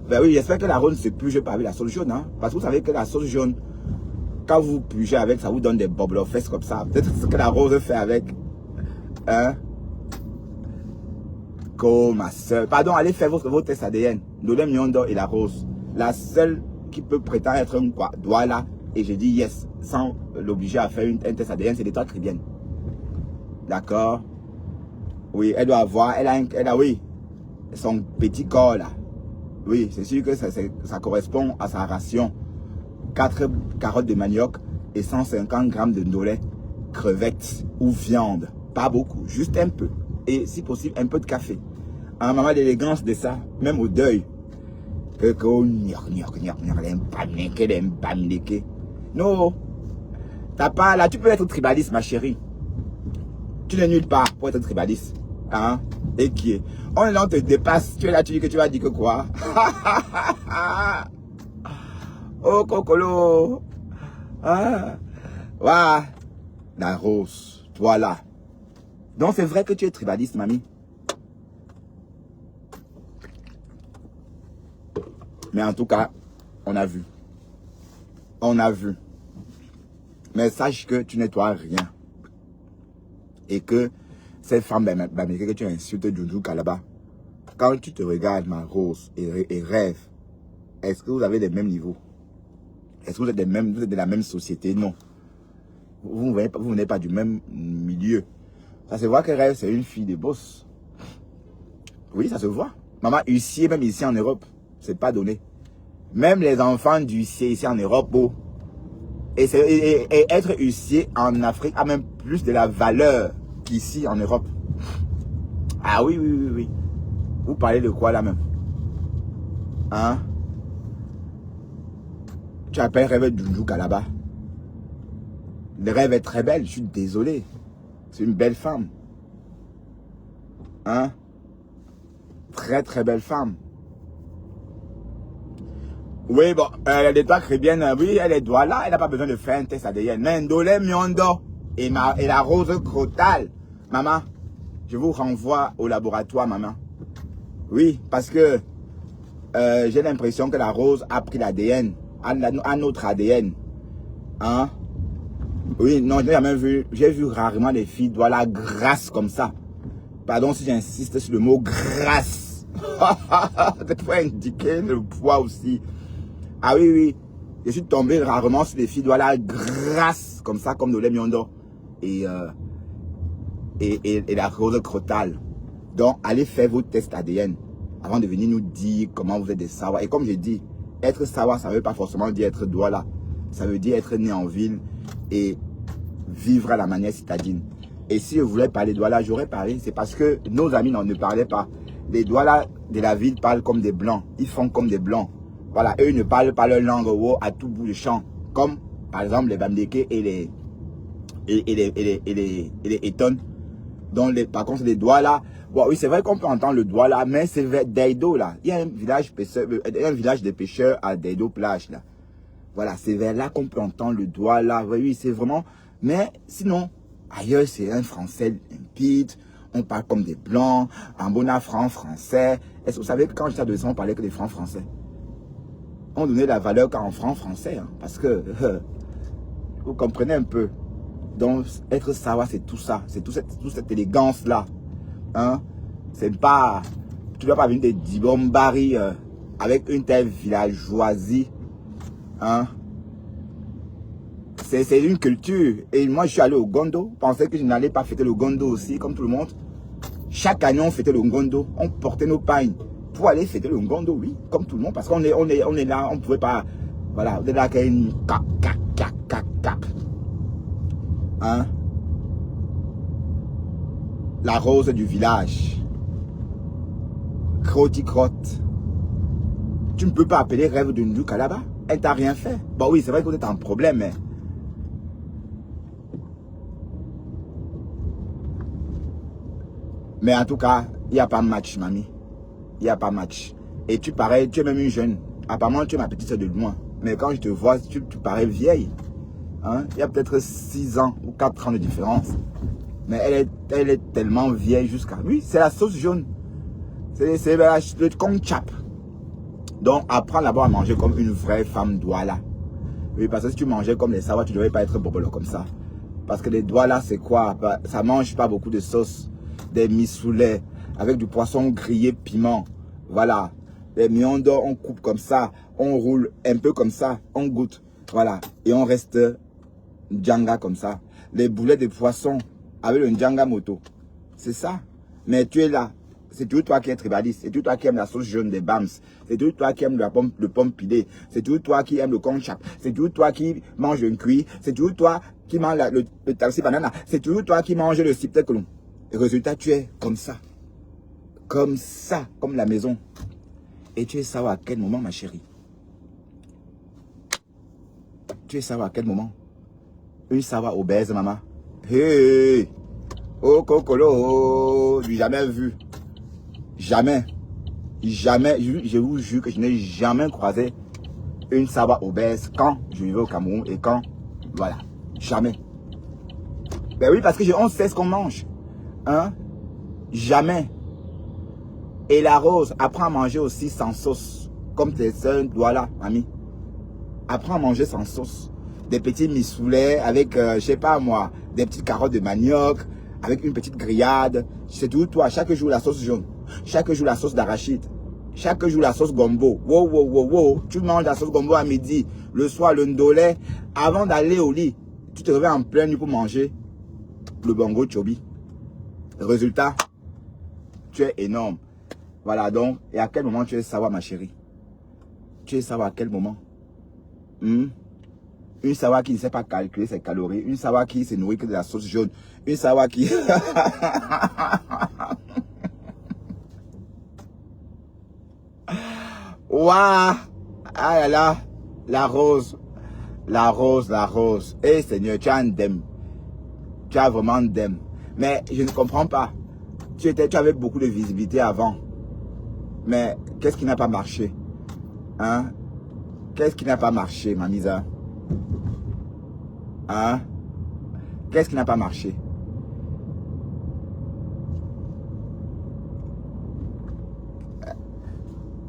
Ben oui, j'espère que la Rose ne se purge pas avec la sauce jaune. Hein? Parce que vous savez que la sauce jaune, quand vous purgez avec, ça vous donne des bobbles aux fesses comme ça. Peut-être ce que la Rose fait avec. Hein? Comme ma soeur. Pardon, allez faire vos tests ADN. Nolem Nyondo et la Rose. La seule qui peut prétendre être un quoi, Douala. Et je dis yes, sans l'obliger à faire un test ADN, c'est des trois tribiennes. D'accord? Oui, elle doit avoir, elle a, oui, son petit corps là. Oui, c'est sûr que ça correspond à sa ration. 4 carottes de manioc et 150 grammes de ndolé, crevettes ou viande. Pas beaucoup, juste un peu. Et si possible, un peu de café. Un moment d'élégance de ça, même au deuil. Non, t'as pas là, tu peux être tribaliste, ma chérie. Tu n'es nulle part pour être tribaliste. Hein? Et qui est? On te dépasse, tu es là, tu dis que tu vas dire que quoi? Oh, cocolo. Ah. Voilà. La Rose. Voilà. Donc, c'est vrai que tu es tribaliste, mamie. Mais en tout cas, on a vu. On a vu. Mais sache que tu nettoies rien. Et que ces femmes que tu insultes Djoudjou Kalaba, quand tu te regardes, ma Rose, et rêve, est-ce que vous avez les mêmes niveaux? Est-ce que vous êtes de la même société? Non. Vous venez pas du même milieu. Ça se voit que Rêve, c'est une fille de boss. Oui, ça se voit. Maman, huissier, même ici en Europe, c'est pas donné. Même les enfants d'huissier ici en Europe, oh, et être huissier en Afrique a même plus de la valeur qu'ici en Europe. Ah oui, oui, oui, oui. Vous parlez de quoi là même? Hein? Tu appelles Rêve Djoundjouka là-bas. Le Rêve est très belle, je suis désolé. C'est une belle femme. Hein? Très très belle femme. Oui, bon, elle est pas chrétienne, oui, elle est Douala, elle n'a pas besoin de faire un test ADN. Mais Ndolé Miondo et la rose crotale. Maman, je vous renvoie au laboratoire, maman. Oui, parce que j'ai l'impression que la rose a pris l'ADN, à notre ADN. Hein? Oui, non, j'ai jamais vu, j'ai vu rarement des filles Douala grasses comme ça. Pardon si j'insiste sur le mot grasse. C'est pour indiquer le poids aussi. Ah oui, oui. Je suis tombé rarement sur des filles Douala grasses comme ça, comme Ndolé Miondo. Et la rose crotale. Donc, allez faire vos tests ADN avant de venir nous dire comment vous êtes des Sawa. Et comme je dis, être Sawa, ça ne veut pas forcément dire être Douala. Ça veut dire être né en ville et vivre à la manière citadine. Et si je voulais parler de Douala, j'aurais parlé. C'est parce que nos amis ne parlaient pas. Les Douala de la ville parlent comme des Blancs. Ils font comme des Blancs. Voilà, eux ne parlent pas leur langue à tout bout de champ. Comme, par exemple, les Bamdeke et les Eton. Donc, par contre, les Douala, bon, oui, c'est vrai qu'on peut entendre le Douala, mais c'est vers Daido, là. Il y a un village de pêcheurs à Daido plage, là. Voilà, c'est vers là qu'on peut entendre le Douala. Oui, c'est vraiment... Mais sinon, ailleurs, c'est un français limpide. On parle comme des Blancs. En bon franc français. Est-ce que vous savez que quand j'étais adolescent, on parlait que des francs français? On donnait la valeur qu'en franc français. Hein, parce que... vous comprenez un peu. Donc, être Sawa, c'est tout ça. C'est toute cette élégance-là. Hein? C'est pas... Tu ne dois pas venir de Dibombari avec une telle villageoisie. Hein? C'est une culture. Et moi, je suis allé au Gondo. Je pensais que je n'allais pas fêter le Gondo aussi, comme tout le monde. Chaque année, on fêtait le Gondo. On portait nos pagnes pour aller fêter le Gondo, oui, comme tout le monde. Parce qu'on est là, on ne pouvait pas... Voilà, on est là, qu'il y a une... Hein? La rose du village. Crotte. Tu ne peux pas appeler Rêve de Ndjouka là-bas. Elle t'a rien fait. Bon oui, c'est vrai que vous êtes en problème, mais... Mais en tout cas, il n'y a pas match, mamie. Il n'y a pas match. Et tu parais, tu es même une jeune. Apparemment, tu es ma petite soeur de loin. Mais quand je te vois, tu parais vieille. Hein? Il y a peut-être 6 ans ou 4 ans de différence. Mais elle est tellement vieille jusqu'à... Oui, c'est la sauce jaune. C'est le conchap. Donc, apprends d'abord à manger comme une vraie femme Douala. Oui, parce que si tu mangeais comme les Sawa, tu ne devais pas être bobolo comme ça. Parce que les Douala, c'est quoi? Ça mange pas beaucoup de sauce. Des missoulets avec du poisson grillé piment. Voilà. Les miondo, on coupe comme ça. On roule un peu comme ça. On goûte. Voilà. Et on reste Djanga comme ça. Les boulets de poisson avec le Djanga moto. C'est ça. Mais tu es là. C'est toujours toi qui es tribaliste. C'est toujours toi qui aimes la sauce jaune des Bams. C'est toujours toi qui aimes le pomme pilé. C'est toujours toi qui aimes le conchap. C'est toujours toi qui mange un cuit. C'est toujours toi qui mange le taxi banana. C'est toujours toi qui mange le ciptecolon. Et résultat, tu es comme ça. Comme ça. Comme la maison. Et tu es savoir à quel moment, ma chérie? Tu es savoir à quel moment? Une sawa obèse, maman. Hey! Oh, Kokolo! Je n'ai jamais vu. Jamais. Jamais. Je vous jure que je n'ai jamais croisé une sawa obèse quand je vivais au Cameroun et quand... Voilà. Jamais. Ben oui, parce que on sait ce qu'on mange. Hein? Jamais. Et la rose, apprends à manger aussi sans sauce. Comme tes soeurs, voilà, ami. Apprends à manger sans sauce. Des petits missoulets avec, je sais pas moi, des petites carottes de manioc, avec une petite grillade. C'est tout toi. Chaque jour la sauce jaune. Chaque jour la sauce d'arachide. Chaque jour la sauce gombo. Wow, wow, wow, wow. Tu manges la sauce gombo à midi. Le soir, le ndolé. Avant d'aller au lit, Tu te réveilles en pleine nuit pour manger le bongo chobi. Résultat, tu es énorme. Voilà donc, et à quel moment tu es savoir, ma chérie? Tu es savoir à quel moment? Une savoir qui ne sait pas calculer ses calories, une savoir qui se nourrit que de la sauce jaune, une savoir qui... Waouh! Ah là là, la rose, la rose, la rose. Eh Seigneur, tu as un dème. Tu as vraiment un dème. Mais je ne comprends pas. Tu avais beaucoup de visibilité avant. Mais qu'est-ce qui n'a pas marché? Hein? Qu'est-ce qui n'a pas marché, ma misa? Hein? Qu'est-ce qui n'a pas marché?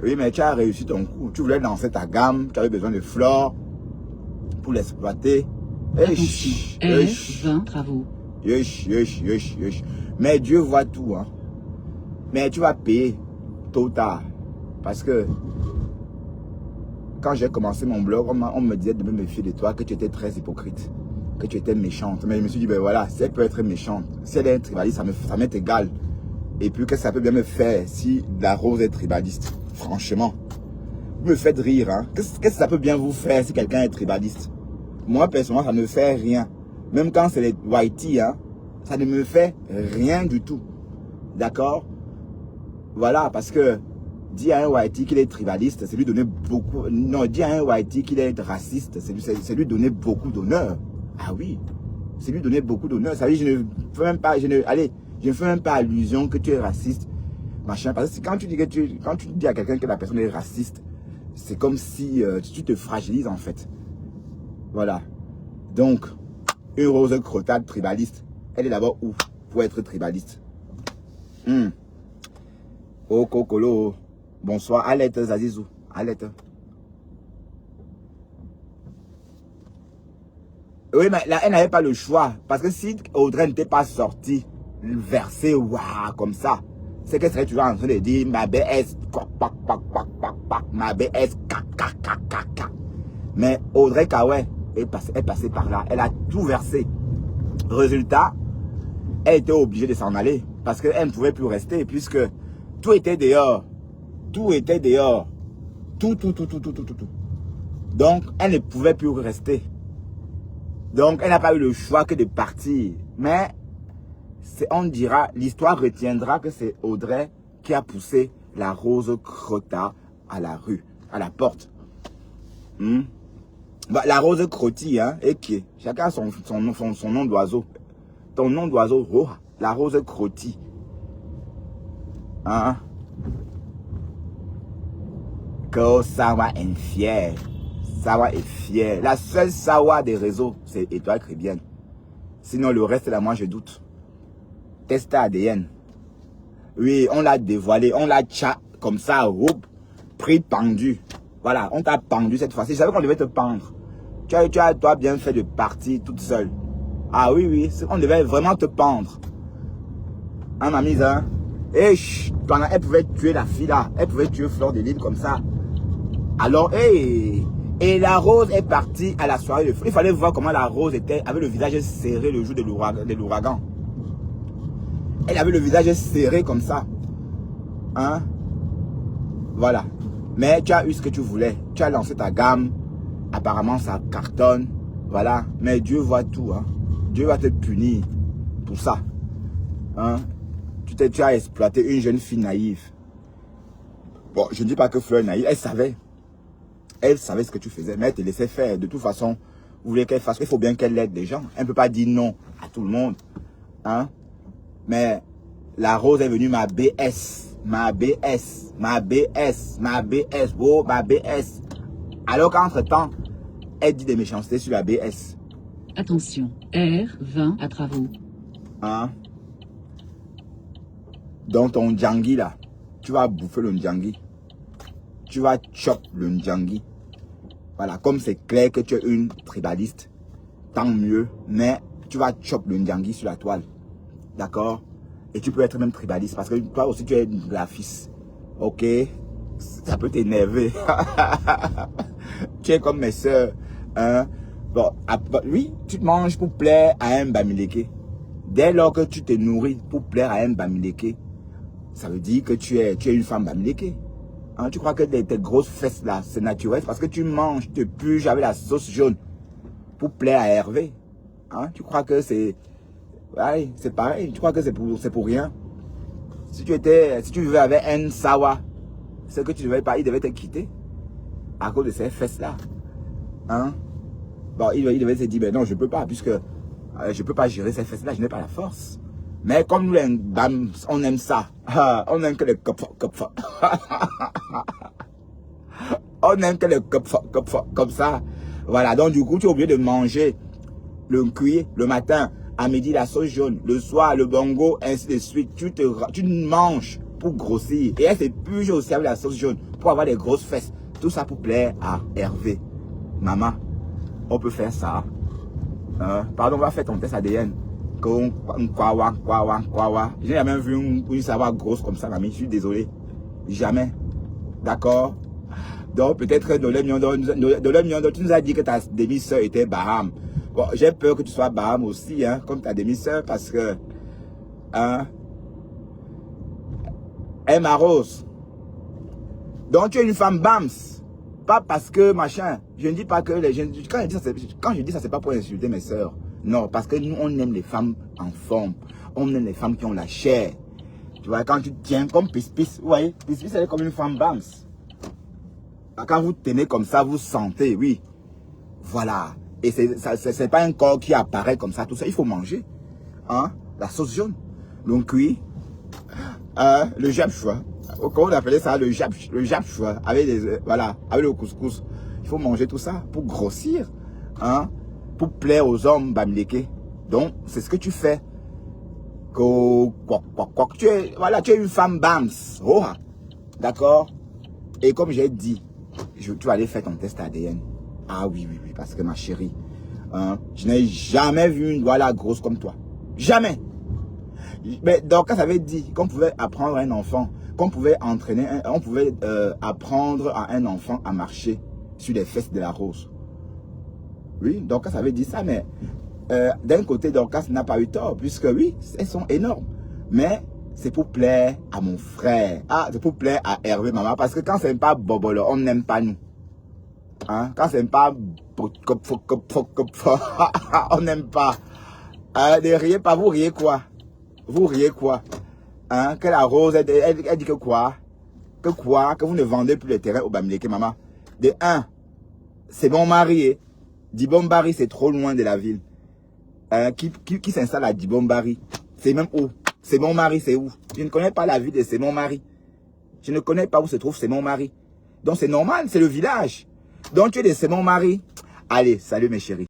Oui, mais tu as réussi ton coup. Tu voulais lancer ta gamme. Tu avais besoin de flore pour l'exploiter. Attention, R20 travaux. Mais Dieu voit tout. Hein. Mais tu vas payer tôt ou tard. Parce que quand j'ai commencé mon blog, on me disait de me méfier de toi, que tu étais très hypocrite, que tu étais méchante. Mais je me suis dit, ben voilà, si elle peut être méchante, si elle est tribaliste, ça m'est égal. Et puis que ça peut bien me faire si la rose est tribaliste. Franchement, vous me faites rire. Hein. Qu'est-ce que ça peut bien vous faire si quelqu'un est tribaliste? Moi, personnellement, ça ne me fait rien. Même quand c'est les whitey, hein, ça ne me fait rien du tout. D'accord? Voilà, parce que dire à un whitey qu'il est tribaliste, c'est lui donner beaucoup... Non, dire à un whitey qu'il est raciste, c'est lui donner beaucoup d'honneur. Ah oui, c'est lui donner beaucoup d'honneur. Ça veut dire, je ne fais même pas... je ne fais même pas allusion que tu es raciste. Machin, parce que quand tu dis à quelqu'un que la personne est raciste, c'est comme si tu te fragilises en fait. Voilà. Donc, une rose crottade tribaliste, elle est d'abord où pour être tribaliste? Oh Kokolo, bonsoir, Alette Zazizou, Alette. Oui, mais là, elle n'avait pas le choix. Parce que si Audrey n'était pas sortie, versée, waouh, comme ça, c'est qu'elle serait toujours en train de dire ma BS, ma BS, mais Audrey Kawé est passée par là. Elle a tout versé. Résultat, elle était obligée de s'en aller. Parce qu'elle ne pouvait plus rester. Puisque tout était dehors. Tout était dehors. Tout. Donc, elle ne pouvait plus rester. Donc, elle n'a pas eu le choix que de partir. Mais, on dira, l'histoire retiendra que c'est Audrey qui a poussé la rose crotta à la rue, à la porte. Bah, la rose crottille, hein, et qui chacun a son nom d'oiseau. Ton nom d'oiseau, oh, la rose crottille. Hein? Que Sawa est fière. Sawa est fière. La seule Sawa des réseaux, c'est Étoile Caribbean. Sinon, le reste, là, moi, je doute. Test ADN. Oui, on l'a dévoilé. On l'a tcha comme ça, pris pendu. Voilà, on t'a pendu cette fois-ci. Je savais qu'on devait te pendre. Tu as toi bien fait de partir toute seule. Ah oui, on devait vraiment te pendre. Hein, ma mise, hein? Et elle pouvait tuer la fille là. Elle pouvait tuer Fleur de Lille comme ça. Alors, et la rose est partie à la soirée de feu. Il fallait voir comment la rose était, avait le visage serré le jour de l'ouragan. Elle avait le visage serré comme ça. Hein? Voilà. Mais tu as eu ce que tu voulais. Tu as lancé ta gamme. Apparemment, ça cartonne. Voilà. Mais Dieu voit tout. Hein. Dieu va te punir pour ça. Hein? Tu as exploité une jeune fille naïve. Bon, je ne dis pas que Fleur est naïve. Elle savait. Elle savait ce que tu faisais. Mais elle te laissait faire. De toute façon, vous voulez qu'elle fasse. Il faut bien qu'elle aide les gens. Elle ne peut pas dire non à tout le monde. Hein? Mais la rose est venue, ma BS. Ma BS. Ma BS. Ma BS. Oh, ma BS. Alors qu'entre-temps, elle dit des méchancetés sur la BS. Attention, R20 à travaux. Hein? Donc ton Ndjangi là, tu vas bouffer le Ndjangi. Tu vas chop le Ndjangi. Voilà, comme c'est clair que tu es une tribaliste, tant mieux. Mais tu vas chop le Ndjangi sur la toile. D'accord? Et tu peux être même tribaliste parce que toi aussi tu es une graphiste. Ok? Ça peut t'énerver. Tu es comme mes soeurs. Hein? Bon, oui, tu te manges pour plaire à un Bamileke. Dès lors que tu te nourris pour plaire à un Bamileke, ça veut dire que tu es une femme Bamileke. Hein, tu crois que tes grosses fesses là, c'est naturel parce que tu manges, te purges avec la sauce jaune pour plaire à Hervé. Hein, tu crois que c'est... Ouais, c'est pareil, tu crois que c'est pour rien. Si tu vivais avec un Sawa, c'est que tu ne devais pas, il devait te quitter à cause de ces fesses là. Hein? Bon, il devait se dire, ben non, je ne peux pas, puisque je ne peux pas gérer ces fesses là, je n'ai pas la force. Mais comme nous, les dames, on aime ça. On aime que les copfa. On aime que les copfa, comme ça. Voilà, donc du coup, tu es obligé de manger le cuit le matin, à midi la sauce jaune, le soir le bongo, ainsi de suite. Tu manges pour grossir. Et elle se purge aussi avec la sauce jaune pour avoir des grosses fesses. Tout ça pour plaire à Hervé. Maman, on peut faire ça. Pardon, on va faire ton test ADN. J'ai jamais vu une savoir grosse comme ça, mamie. Je suis désolé. Jamais. D'accord? Donc, peut-être Dolem Nyondo, tu nous as dit que ta demi-sœur était Baham. Bon, j'ai peur que tu sois Baham aussi, hein, comme ta demi-sœur, parce que, hein, elle m'arrose. Donc, tu es une femme Bams. Pas parce que, machin, je ne dis pas que les jeunes, quand je dis ça, c'est pas pour insulter mes sœurs. Non, parce que nous, on aime les femmes en forme. On aime les femmes qui ont la chair. Tu vois, quand tu tiens comme Pis-Pis, vous voyez, Pis-Pis, elle est comme une femme Bams. Quand vous tenez comme ça, vous sentez, oui. Voilà. Et c'est pas un corps qui apparaît comme ça, tout ça. Il faut manger. Hein? La sauce jaune. Donc, oui. Le japchoua. Comment on appelait ça? Le japchoua. Avec voilà. Avec le couscous. Il faut manger tout ça pour grossir. Hein? Pour plaire aux hommes Bamileke. Donc, c'est ce que tu fais. Tu es une femme Bams. Oh, d'accord? Et comme j'ai dit, tu vas aller faire ton test ADN. Ah oui, parce que ma chérie, hein, je n'ai jamais vu une voilà grosse comme toi. Jamais. Mais donc, ça avait dit qu'on pouvait apprendre à un enfant, qu'on pouvait entraîner, on pouvait apprendre à un enfant à marcher sur les fesses de la rose. Oui, donc ça avait dit ça, mais d'un côté, Dorcas n'a pas eu tort, puisque oui, elles sont énormes. Mais c'est pour plaire à mon frère. Ah, c'est pour plaire à Hervé, maman, parce que quand c'est pas Bobolo, on n'aime pas nous. Hein? Quand c'est pas on n'aime pas. Ne riez pas, vous riez quoi? Vous riez quoi? Hein? Que la rose, elle dit que quoi? Que quoi? Que vous ne vendez plus le terrain au Bamileke, maman. De un, c'est mon mari. Dibombari, c'est trop loin de la ville. Qui s'installe à Dibombari? C'est même où? C'est mon mari, c'est où? Je ne connais pas la ville de c'est mon mari. Je ne connais pas où se trouve c'est mon mari. Donc c'est normal, c'est le village. Donc tu es de c'est mon mari. Allez, salut mes chéris.